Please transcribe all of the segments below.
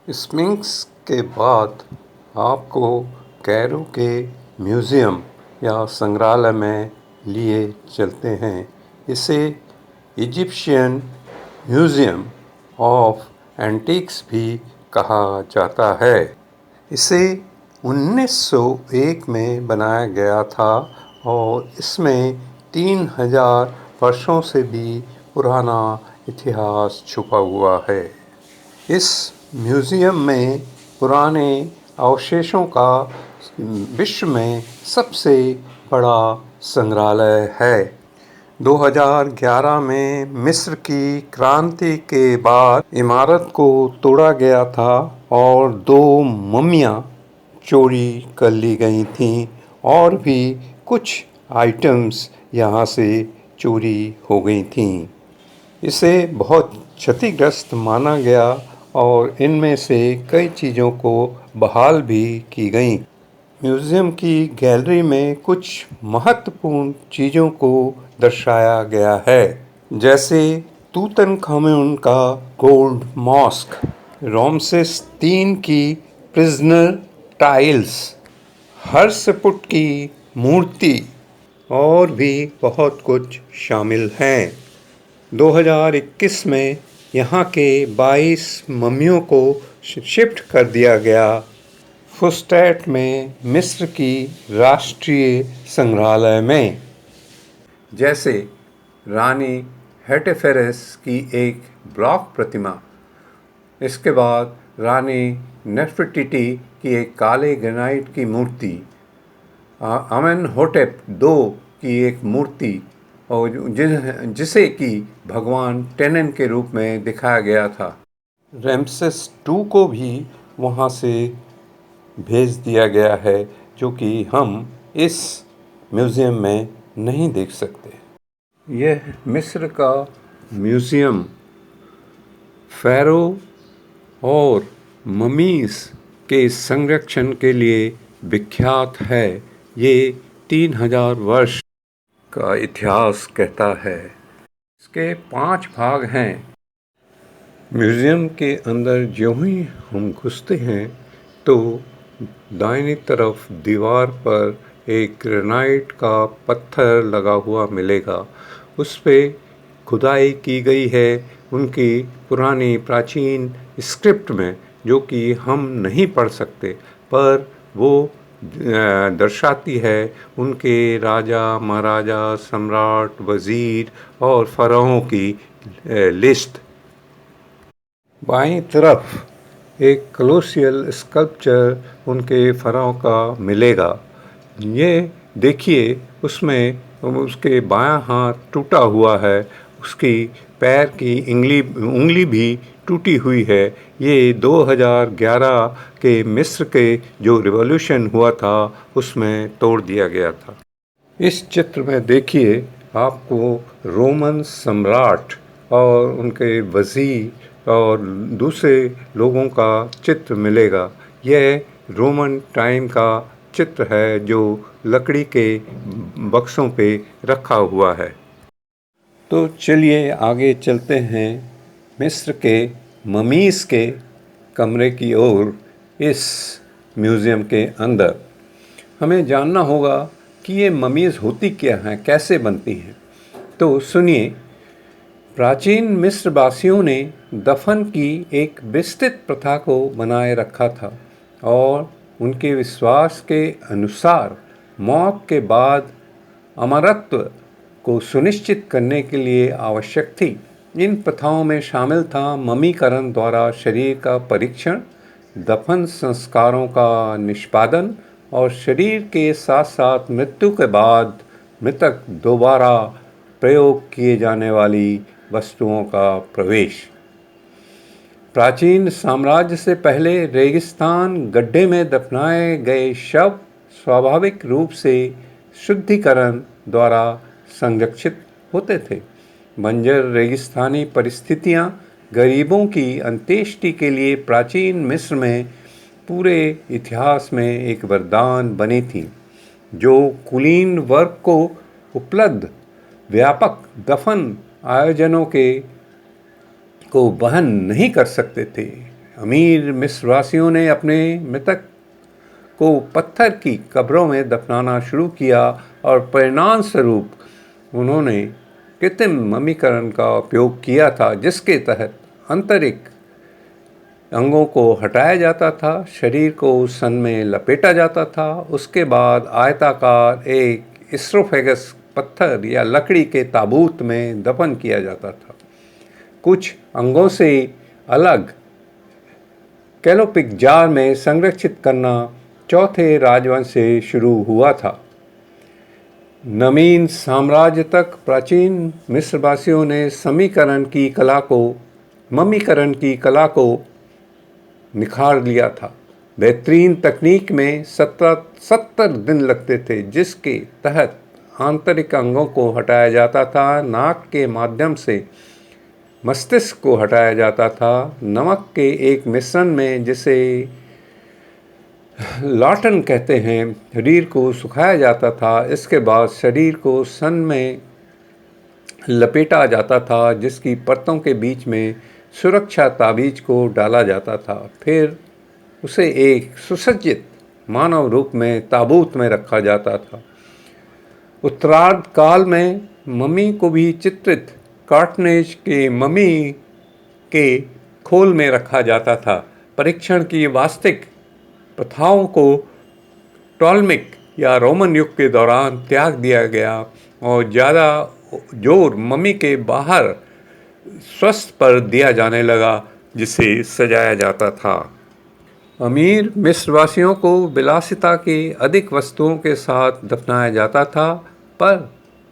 Sphinx के बाद आपको कैरो के म्यूज़ियम या संग्रहालय में लिए चलते हैं। इसे इजिप्शियन म्यूज़ियम ऑफ एंटीक्स भी कहा जाता है। इसे 1901 में बनाया गया था और इसमें 3000 वर्षों से भी पुराना इतिहास छुपा हुआ है। इस म्यूज़ियम में पुराने अवशेषों का विश्व में सबसे बड़ा संग्रहालय है। 2011 में मिस्र की क्रांति के बाद इमारत को तोड़ा गया था और 2 मम्मियाँ चोरी कर ली गई थीं और भी कुछ आइटम्स यहाँ से चोरी हो गई थीं। इसे बहुत क्षतिग्रस्त माना गया और इनमें से कई चीज़ों को बहाल भी की गई। म्यूज़ियम की गैलरी में कुछ महत्वपूर्ण चीज़ों को दर्शाया गया है, जैसे तूतनखामुन का गोल्ड मॉस्क, रामसेस III की प्रिजनर टाइल्स, हर्षपुट की मूर्ति और भी बहुत कुछ शामिल हैं। 2021 में यहाँ के 22 मम्मियों को शिफ्ट कर दिया गया फुस्टैट में मिस्र की राष्ट्रीय संग्रहालय में। जैसे रानी हेटेफेरेस की एक ब्लॉक प्रतिमा, इसके बाद रानी नेफरटिटी की एक काले ग्रेनाइट की मूर्ति, आमेनहोटेप II की एक मूर्ति और जिसे कि भगवान टेनन के रूप में दिखाया गया था। रैमसेस II को भी वहाँ से भेज दिया गया है, जो कि हम इस म्यूज़ियम में नहीं देख सकते। यह मिस्र का म्यूज़ियम फ़ैरो और ममीज़ के संरक्षण के लिए विख्यात है। ये 3000 वर्ष का इतिहास कहता है। इसके 5 भाग हैं। म्यूज़ियम के अंदर ज्यों ही हम घुसते हैं तो दाहिनी तरफ दीवार पर एक ग्रेनाइट का पत्थर लगा हुआ मिलेगा। उस पे खुदाई की गई है उनकी पुरानी प्राचीन स्क्रिप्ट में, जो कि हम नहीं पढ़ सकते, पर वो दर्शाती है उनके राजा, महाराजा, सम्राट, वज़ीर और फ़राओं की लिस्ट। बाईं तरफ एक कोलोसियल स्कल्पचर उनके फ़राओं का मिलेगा। ये देखिए, उसमें उसके बायां हाथ टूटा हुआ है, उसकी पैर की उंगली भी टूटी हुई है। ये 2011 के मिस्र के जो रिवॉल्यूशन हुआ था उसमें तोड़ दिया गया था। इस चित्र में देखिए, आपको रोमन सम्राट और उनके वज़ीर और दूसरे लोगों का चित्र मिलेगा। यह रोमन टाइम का चित्र है जो लकड़ी के बक्सों पे रखा हुआ है। तो चलिए आगे चलते हैं मिस्र के ममीज़ के कमरे की ओर। इस म्यूज़ियम के अंदर हमें जानना होगा कि ये ममीज़ होती क्या हैं, कैसे बनती हैं। तो सुनिए, प्राचीन मिस्रवासियों ने दफन की एक विस्तृत प्रथा को बनाए रखा था और उनके विश्वास के अनुसार मौत के बाद अमरत्व को सुनिश्चित करने के लिए आवश्यक थी। इन प्रथाओं में शामिल था ममीकरण द्वारा शरीर का परीक्षण, दफन संस्कारों का निष्पादन और शरीर के साथ साथ मृत्यु के बाद मृतक दोबारा प्रयोग किए जाने वाली वस्तुओं का प्रवेश। प्राचीन साम्राज्य से पहले रेगिस्तान गड्ढे में दफनाए गए शव स्वाभाविक रूप से शुद्धिकरण द्वारा संरक्षित होते थे। बंजर रेगिस्तानी परिस्थितियां गरीबों की अंत्येष्टि के लिए प्राचीन मिस्र में पूरे इतिहास में एक वरदान बनी थी, जो कुलीन वर्ग को उपलब्ध व्यापक दफन आयोजनों को वहन नहीं कर सकते थे। अमीर मिस्रवासियों ने अपने मृतक को पत्थर की कब्रों में दफनाना शुरू किया और परिणाम स्वरूप उन्होंने कृत्रिम मम्मीकरण का उपयोग किया था, जिसके तहत आंतरिक अंगों को हटाया जाता था, शरीर को सन में लपेटा जाता था। उसके बाद आयताकार एक एस्ट्रोफेगस पत्थर या लकड़ी के ताबूत में दफन किया जाता था। कुछ अंगों से अलग कैलोपिक जार में संरक्षित करना चौथे राजवंश से शुरू हुआ था। नवीन साम्राज्य तक प्राचीन मिस्रवासियों ने मम्मीकरण की कला को निखार लिया था। बेहतरीन तकनीक में 70 दिन लगते थे, जिसके तहत आंतरिक अंगों को हटाया जाता था, नाक के माध्यम से मस्तिष्क को हटाया जाता था, नमक के एक मिश्रण में जिसे लाटन कहते हैं, शरीर को सुखाया जाता था। इसके बाद शरीर को सन में लपेटा जाता था, जिसकी परतों के बीच में सुरक्षा ताबीज को डाला जाता था। फिर उसे एक सुसज्जित मानव रूप में ताबूत में रखा जाता था। उत्तरार्ध काल में मम्मी को भी चित्रित कार्टनेज के मम्मी के खोल में रखा जाता था। परीक्षण की वास्तविक प्रथाओं को टॉलमिक या रोमन युग के दौरान त्याग दिया गया और ज़्यादा जोर मम्मी के बाहर स्वस्थ पर दिया जाने लगा, जिसे सजाया जाता था। अमीर मिस्रवासियों को विलासिता के अधिक वस्तुओं के साथ दफनाया जाता था, पर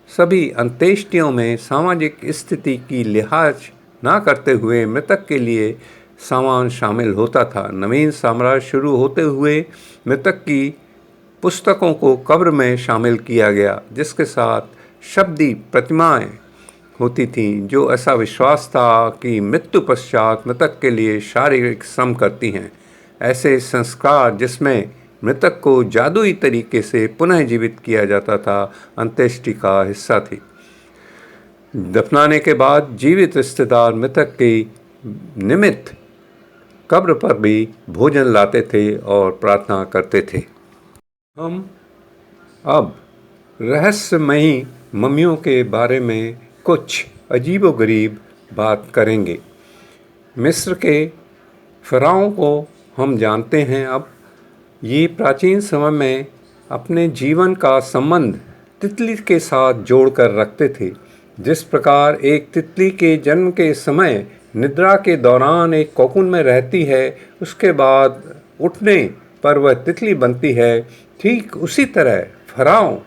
सभी अंत्येष्टियों में सामाजिक स्थिति की लिहाज न करते हुए मृतक के लिए सामान शामिल होता था। नवीन साम्राज्य शुरू होते हुए मृतक की पुस्तकों को कब्र में शामिल किया गया, जिसके साथ शब्दी प्रतिमाएं होती थीं, जो ऐसा विश्वास था कि मृत्यु पश्चात मृतक के लिए शारीरिक श्रम करती हैं। ऐसे संस्कार जिसमें मृतक को जादुई तरीके से पुनः जीवित किया जाता था, अंत्येष्टि का हिस्सा थी। दफनाने के बाद जीवित रिश्तेदार मृतक के निमित्त कब्र पर भी भोजन लाते थे और प्रार्थना करते थे। हम अब रहस्यमयी मम्मियों के बारे में कुछ अजीबोगरीब बात करेंगे। मिस्र के फ़िरौन को हम जानते हैं। अब ये प्राचीन समय में अपने जीवन का संबंध तितली के साथ जोड़कर रखते थे। जिस प्रकार एक तितली के जन्म के समय निद्रा के दौरान एक कोकून में रहती है, उसके बाद उठने पर वह तितली बनती है, ठीक उसी तरह फ़िरौन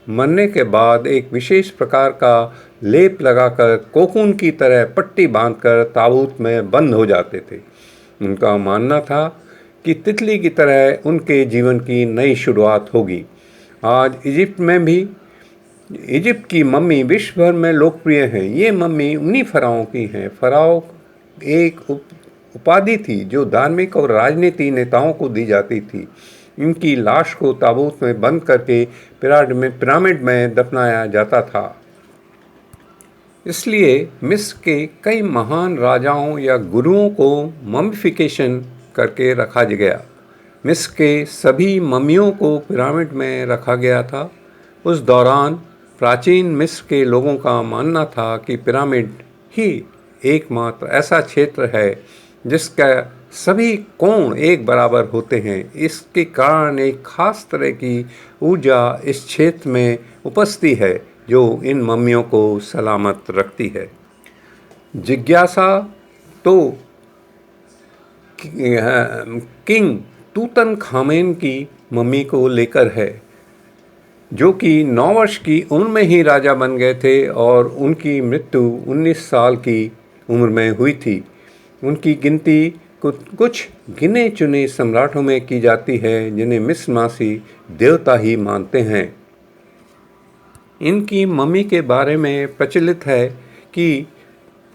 मरने के बाद एक विशेष प्रकार का लेप लगाकर कोकून की तरह पट्टी बांधकर ताबूत में बंद हो जाते थे। उनका मानना था कि तितली की तरह उनके जीवन की नई शुरुआत होगी। आज इजिप्ट की मम्मी विश्व भर में लोकप्रिय हैं। ये मम्मी उन्हीं फ़िरौन की हैं। फ़िरौन एक उपाधि थी जो धार्मिक और राजनीतिक नेताओं को दी जाती थी। इनकी लाश को ताबूत में बंद करके पिरामिड में दफनाया जाता था। इसलिए मिस्र के कई महान राजाओं या गुरुओं को मम्मीफिकेशन करके रखा गया। मिस्र के सभी मम्मियों को पिरामिड में रखा गया था। उस दौरान प्राचीन मिस्र के लोगों का मानना था कि पिरामिड ही एकमात्र ऐसा क्षेत्र है जिसका सभी कोण एक बराबर होते हैं। इसके कारण एक खास तरह की ऊर्जा इस क्षेत्र में उपस्थित है जो इन मम्मियों को सलामत रखती है। जिज्ञासा तो किंग तूतनखामेन की मम्मी को लेकर है, जो कि 9 वर्ष की उम्र में ही राजा बन गए थे और उनकी मृत्यु 19 साल की उम्र में हुई थी। उनकी गिनती कुछ गिने चुने सम्राटों में की जाती है जिन्हें मिस्रवासी देवता ही मानते हैं। इनकी मम्मी के बारे में प्रचलित है कि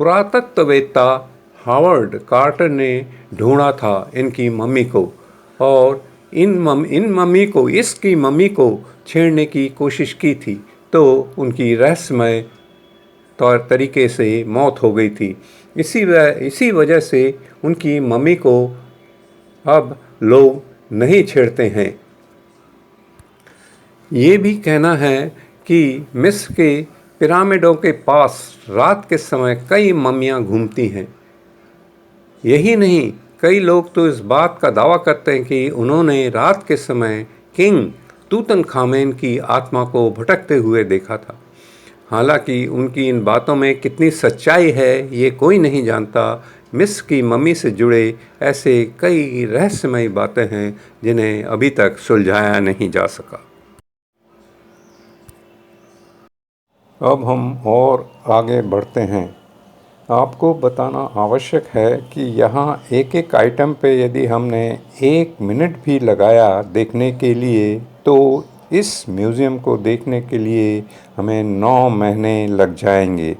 पुरातत्ववेत्ता हावर्ड कार्टर ने ढूंढा था इनकी मम्मी को और इसकी मम्मी को छेड़ने की कोशिश की थी, तो उनकी रहस्यमय तौर तरीके से मौत हो गई थी। इसी वजह से उनकी मम्मी को अब लोग नहीं छेड़ते हैं। ये भी कहना है कि मिस्र के पिरामिडों के पास रात के समय कई मम्मियाँ घूमती हैं। यही नहीं, कई लोग तो इस बात का दावा करते हैं कि उन्होंने रात के समय किंग तूतनखामेन की आत्मा को भटकते हुए देखा था। हालांकि उनकी इन बातों में कितनी सच्चाई है ये कोई नहीं जानता। मिस्र की मम्मी से जुड़े ऐसे कई रहस्यमयी बातें हैं जिन्हें अभी तक सुलझाया नहीं जा सका। अब हम और आगे बढ़ते हैं। आपको बताना आवश्यक है कि यहाँ एक एक आइटम पे यदि हमने 1 मिनट भी लगाया देखने के लिए तो इस म्यूज़ियम को देखने के लिए हमें 9 महीने लग जाएंगे।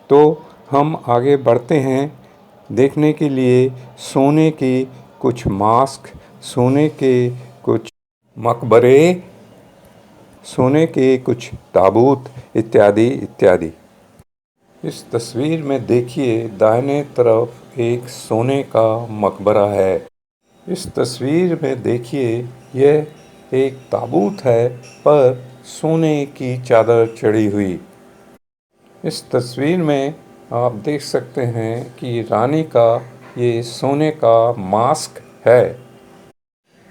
तो हम आगे बढ़ते हैं देखने के लिए सोने की कुछ मास्क, सोने के कुछ मकबरे, सोने के कुछ ताबूत इत्यादि इत्यादि। इस तस्वीर में देखिए दाहिने तरफ एक सोने का मकबरा है। इस तस्वीर में देखिए यह एक ताबूत है पर सोने की चादर चढ़ी हुई। इस तस्वीर में आप देख सकते हैं कि रानी का ये सोने का मास्क है।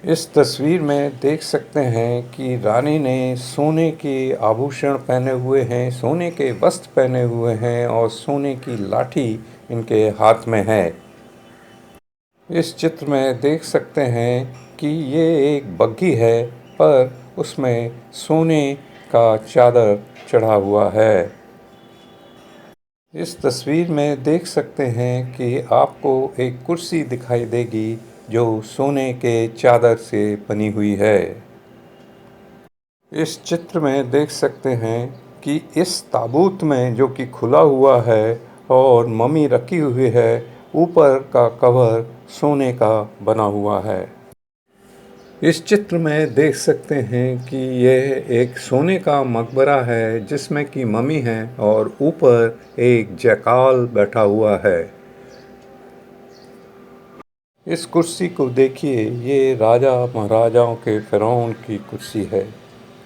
इस तस्वीर में देख सकते हैं कि रानी ने सोने के आभूषण पहने हुए हैं, सोने के वस्त्र पहने हुए हैं और सोने की लाठी इनके हाथ में है। इस चित्र में देख सकते हैं कि ये एक बग्घी है पर उसमें सोने का चादर चढ़ा हुआ है। इस तस्वीर में देख सकते हैं कि आपको एक कुर्सी दिखाई देगी जो सोने के चादर से बनी हुई है। इस चित्र में देख सकते हैं कि इस ताबूत में जो कि खुला हुआ है और मम्मी रखी हुई है, ऊपर का कवर सोने का बना हुआ है। इस चित्र में देख सकते हैं कि यह एक सोने का मकबरा है जिसमें कि मम्मी है और ऊपर एक जैकाल बैठा हुआ है। इस कुर्सी को देखिए, ये राजा महाराजाओं के फ़िरौन की कुर्सी है,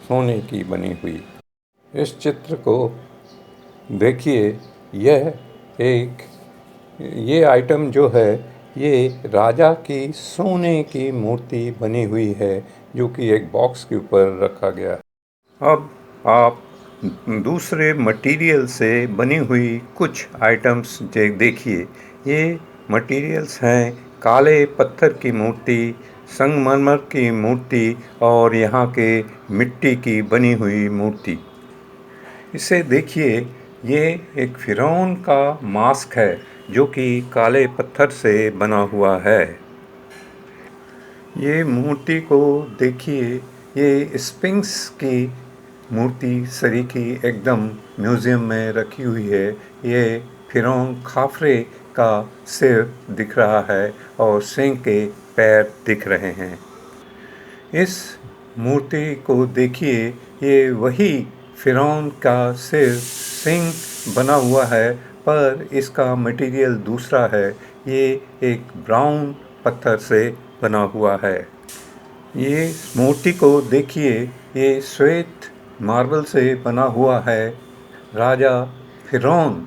सोने की बनी हुई। इस चित्र को देखिए, ये आइटम जो है ये राजा की सोने की मूर्ति बनी हुई है जो कि एक बॉक्स के ऊपर रखा गया है। अब आप दूसरे मटेरियल से बनी हुई कुछ आइटम्स देखिए। ये मटेरियल्स हैं काले पत्थर की मूर्ति, संगमरमर की मूर्ति और यहाँ के मिट्टी की बनी हुई मूर्ति। इसे देखिए, ये एक फ़िरौन का मास्क है जो कि काले पत्थर से बना हुआ है। ये मूर्ति को देखिए, ये स्फिंक्स की मूर्ति सरीखी एकदम म्यूज़ियम में रखी हुई है। ये फ़िरौन खाफरे का सिर दिख रहा है और सिंह के पैर दिख रहे हैं। इस मूर्ति को देखिए, ये वही फ़िरौन का सिर सिंह बना हुआ है पर इसका मटेरियल दूसरा है। ये एक ब्राउन पत्थर से बना हुआ है। ये मूर्ति को देखिए, ये श्वेत मार्बल से बना हुआ है। राजा फ़िरौन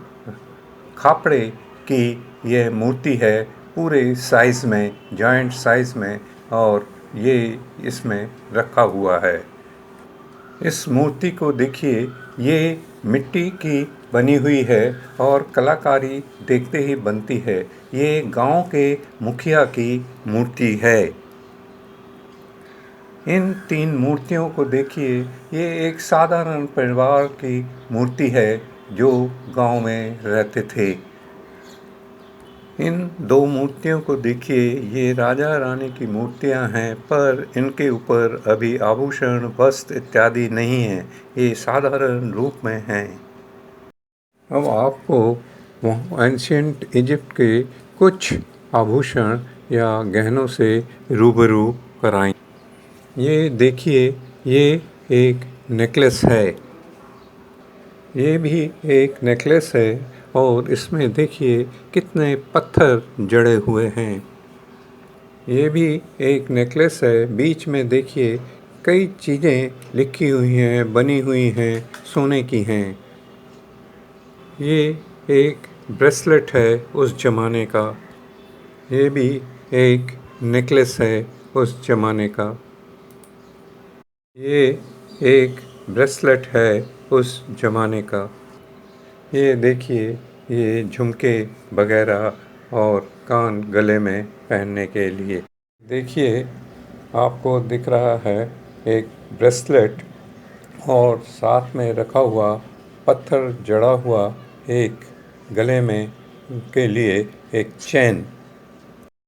खापड़े की यह मूर्ति है पूरे साइज़ में, जॉइंट साइज़ में, और ये इसमें रखा हुआ है। इस मूर्ति को देखिए, ये मिट्टी की बनी हुई है और कलाकारी देखते ही बनती है। ये गांव के मुखिया की मूर्ति है। इन 3 मूर्तियों को देखिए, ये एक साधारण परिवार की मूर्ति है जो गांव में रहते थे। इन 2 मूर्तियों को देखिए, ये राजा रानी की मूर्तियां हैं पर इनके ऊपर अभी आभूषण, वस्त्र इत्यादि नहीं हैं। ये साधारण रूप में हैं। अब आपको एंशिएंट इजिप्ट के कुछ आभूषण या गहनों से रूबरू कराएं। ये देखिए, ये एक नेकलेस है। ये भी एक नेकलेस है और इसमें देखिए कितने पत्थर जड़े हुए हैं। ये भी एक नेकलेस है। बीच में देखिए कई चीज़ें लिखी हुई हैं, बनी हुई हैं, सोने की हैं। ये एक ब्रेसलेट है उस ज़माने का। ये भी एक नेकलेस है उस ज़माने का। ये एक ब्रेसलेट है उस ज़माने का। ये देखिए ये झुमके वगैरह और कान गले में पहनने के लिए। देखिए आपको दिख रहा है एक ब्रेसलेट और साथ में रखा हुआ पत्थर जड़ा हुआ एक गले में के लिए एक चैन।